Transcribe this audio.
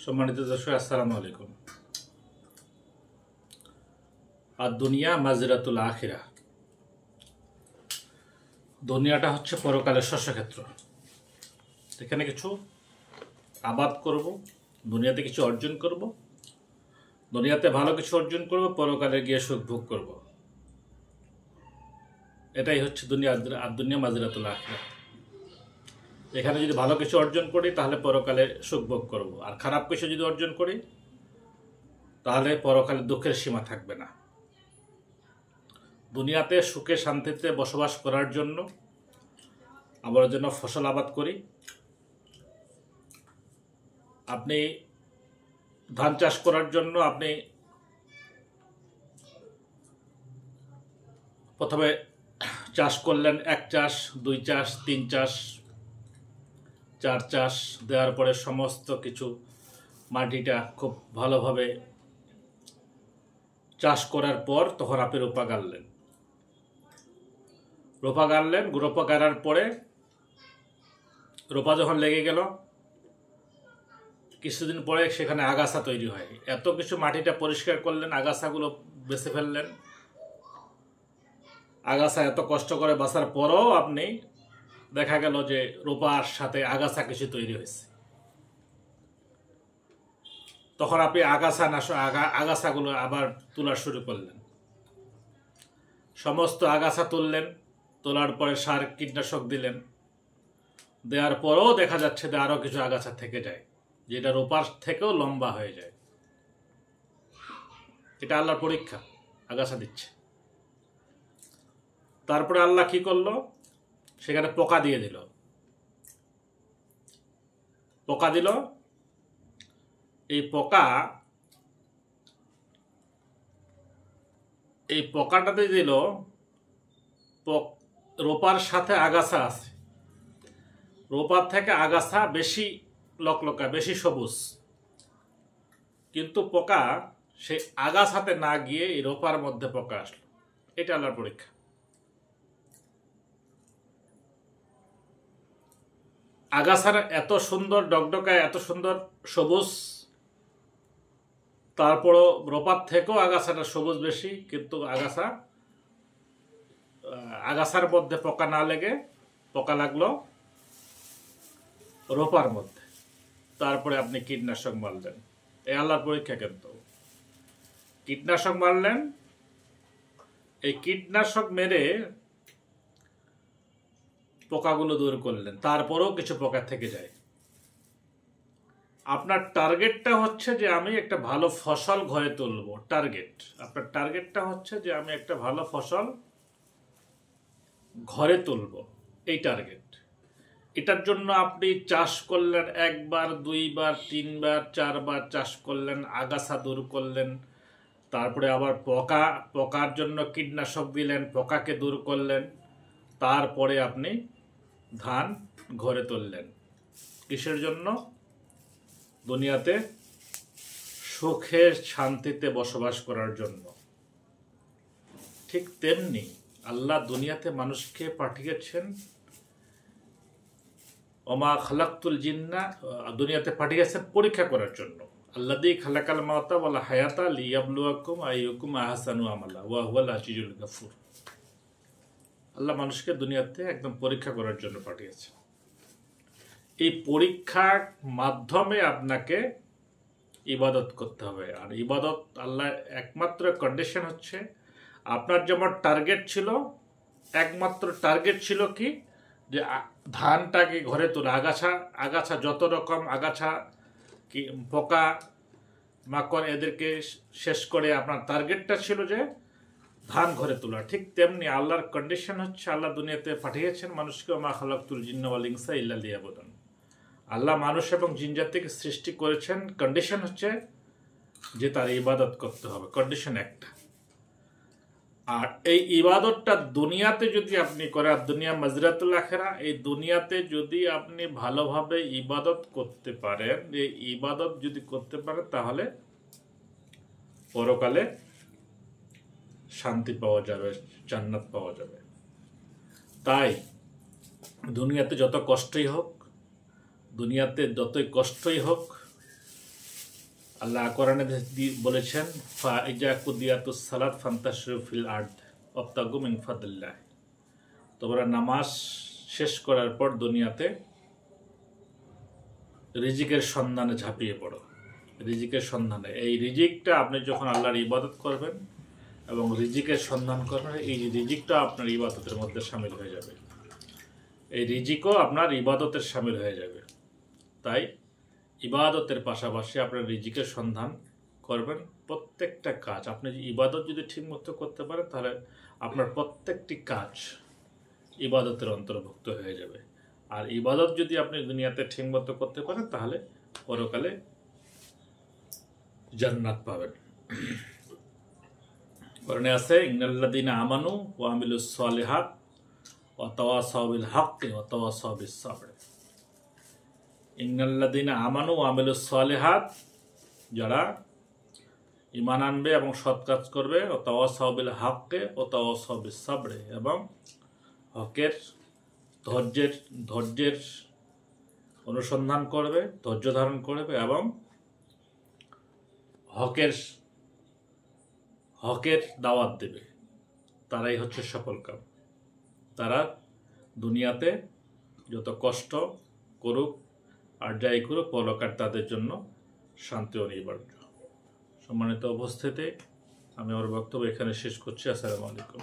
সম্মানিত দর্শক, আসসালামু আলাইকুম। আর দুনিয়া মাজরাতুল আখিরা। দুনিয়াটা হচ্ছে পরকালের শস্যক্ষেত্র। এখানে কিছু আবাদ করব, দুনিয়াতে কিছু অর্জন করব, দুনিয়াতে ভালো কিছু অর্জন করব, পরকালে গিয়ে সুখ ভোগ করব। এটাই হচ্ছে দুনিয়া মাজরাতুল আখিরা। এখানে যদি ভালো কিছু অর্জন করি তাহলে পরকালে সুখ ভোগ করব, আর খারাপ কিছু যদি অর্জন করি তাহলে পরকালে দুঃখের সীমা থাকবে না। দুনিয়াতে সুখে শান্তিতে বসবাস করার জন্য আমরা যেন ফসল আবাদ করি। আপনি ধান চাষ করার জন্য আপনি প্রথমে চাষ করলেন, 1 চাষ, 2 চাষ, 3 চাষ, 4 চাষ দেওয়ার পরে সমস্ত কিছু মাটিটা খুব ভালোভাবে চাষ করার পর তখন আপনি রোপা গাড়লেন। রোপা গাড়ার পরে রোপা যখন লেগে গেল, কিছুদিন পরে সেখানে আগাছা তৈরি হয়। এত কিছু মাটিটা পরিষ্কার করলেন, আগাছাগুলো বেছে ফেললেন। আগাছা এত কষ্ট করে বাঁচার পরও আপনি দেখা গেল যে রোপার সাথে আগাছা কিছু তৈরি হয়েছে। তখন আপনি আগাছাগুলো আবার তোলা শুরু করলেন। সমস্ত আগাছা তুললেন, তোলার পরে সার কীটনাশক দিলেন। দেওয়ার পরেও দেখা যাচ্ছে যে আরও কিছু আগাছা থেকে যায়, যেটা রোপার থেকেও লম্বা হয়ে যায়। এটা আল্লাহর পরীক্ষা, আগাছা দিচ্ছে। তারপরে আল্লাহ কি করলো, সেখানে পোকা দিয়ে দিল। এই পোকাটাতে দিল রোপার সাথে আগাছা আছে। রোপার থেকে আগাছা বেশি লকলকা, বেশি সবুজ, কিন্তু পোকা সেই আগাছাতে না গিয়ে এই রোপার মধ্যে পোকা আসলো। এটা আল্লাহর পরীক্ষা। আগাছার এত সুন্দর ডকডকায়, এত সুন্দর সবুজ, তারপরও রোপার থেকেও আগাছাটা সবুজ বেশি, কিন্তু আগাছার মধ্যে পোকা না লেগে পোকা লাগলো রোপার মধ্যে। তারপরে আপনি কীটনাশক মারলেন। এই আল্লাহর পরীক্ষা। কিন্তু কীটনাশক মারলেন, এই কীটনাশক মেরে পোকাগুলো দূর করলেন, তারপরেও কিছু পোকা থেকে যায়। আপনার টার্গেটটা হচ্ছে যে আমি একটা ভালো ফসল ঘরে তুলব। আপনার টার্গেটটা হচ্ছে যে আমি একটা ভালো ফসল ঘরে তুলব, এই টার্গেট। এটার জন্য আপনি চাষ করলেন, 1 বার, 2 বার, 3 বার, 4 বার চাষ করলেন, আগাছা দূর করলেন, তারপরে আবার পোকার জন্য কীটনাশক দিলেন, পোকাকে দূর করলেন, তারপরে আপনি ধান ঘরে তুললেন। কিসের জন্য? দুনিয়াতে সুখে শান্তিতে বসবাস করার জন্য। ঠিক তেমনি আল্লাহ দুনিয়াতে মানুষকে পাঠিয়েছেন, ওমা খালাকতুল জিন্না, দুনিয়াতে পাঠিয়েছেন পরীক্ষা করার জন্য। আল্লাযী খালাকাল মাউতা ওয়াল হায়াতা লিয়াবলুয়াকুম আইয়ুকুম আহসানু আমালা ওয়া হুয়াল আজিজুল গাফুর। আল্লাহ মানুষকে দুনিয়াতে একদম পরীক্ষা করার জন্য পাঠিয়েছেন। এই পরীক্ষার মাধ্যমে আপনাকে ইবাদত করতে হবে। আর ইবাদত আল্লাহ একমাত্র কন্ডিশন হচ্ছে, আপনার যেমন টার্গেট ছিল, একমাত্র টার্গেট ছিল কি, যে ধানটাকে ঘরে তোলা। আগাছা যত রকম আগাছা, কি পোকা মাকড়, এদেরকে শেষ করে আপনার টার্গেটটা ছিল যে ধান ঘরে তোলা। ঠিক তেমনি আল্লাহর কন্ডিশন হচ্ছে, আল্লাহ দুনিয়াতে পাঠিয়েছেন মানুষকে, ওমা খালাকতুল জিন্না ওয়াল ইনসা ইল্লা লিয়াবুদুন। আল্লাহ মানুষ এবং জিনজাতিকে সৃষ্টি করেছেন, কন্ডিশন হচ্ছে যে তার ইবাদত করতে হবে। কন্ডিশন একটা। আর এই ইবাদতটা দুনিয়াতে যদি আপনি করেন, দুনিয়া মাজরাতুল আখিরা, এই দুনিয়াতে যদি আপনি ভালোভাবে ইবাদত করতে পারেন, এই ইবাদত যদি করতে পারেন, তাহলে পরকালে শান্তি পাওয়া যাবে, জান্নাত পাওয়া যাবে। তাই দুনিয়াতে যতই কষ্টই হোক, আল্লাহ কোরআনে বলেছেন ফাইজা কুদিয়াতুস সালাত ফান্তাশিরু ফিল আরদ ওয়াবতাগু মিন ফাদলিল্লাহ, তোমরা নামাজ শেষ করার পর দুনিয়াতে রিজিকের সন্ধানে ঝাঁপিয়ে পড়ো। রিজিকের সন্ধানে, এই রিজিকটা আপনি যখন আল্লাহর ইবাদত করবেন এবং রিজিকের সন্ধান করবেন, এই রিজিকটা আপনার ইবাদতের মধ্যে সামিল হয়ে যাবে, এই রিজিকও আপনার ইবাদতের সামিল হয়ে যাবে। তাই ইবাদতের পাশাপাশি আপনার রিজিকের সন্ধান করবেন। প্রত্যেকটা কাজ আপনি ইবাদত যদি ঠিকমতো করতে পারেন, তাহলে আপনার প্রত্যেকটি কাজ ইবাদতের অন্তর্ভুক্ত হয়ে যাবে। আর ইবাদত যদি আপনি দুনিয়াতে ঠিকমতো করতে পারেন, তাহলে পরকালে জান্নাত পাবেন। কোরআনে আছে ইন্নাল্লাযীনা আমানু ওয়া আমিলুস সালিহাত ওয়া তাওয়াসাউ বিল হাক্কি ওয়া তাওয়াসাউ বিস সাবর। ইন্নাল্লাযীনা আমানু ওয়া আমিলুস সালিহাত, যারা ঈমান আনবে এবং সৎ কাজ করবে, ওয়া তাওয়াসাউ বিল হাক্কি ওয়া তাওয়াসাউ বিস সাবর, এবং হকের ধৈর্যের অনুসন্ধান করবে, ধৈর্য ধারণ করবে এবং হকের দাওয়াত দেবে, তারাই হচ্ছে সফল কাম। তারা দুনিয়াতে যত কষ্ট করুক আর যাই করুক, পরকাল তাদের জন্য শান্তি অনিবার্য। সম্মানিত উপস্থিতি, আমি আমার বক্তব্য এখানে শেষ করছি। আসসালামু আলাইকুম।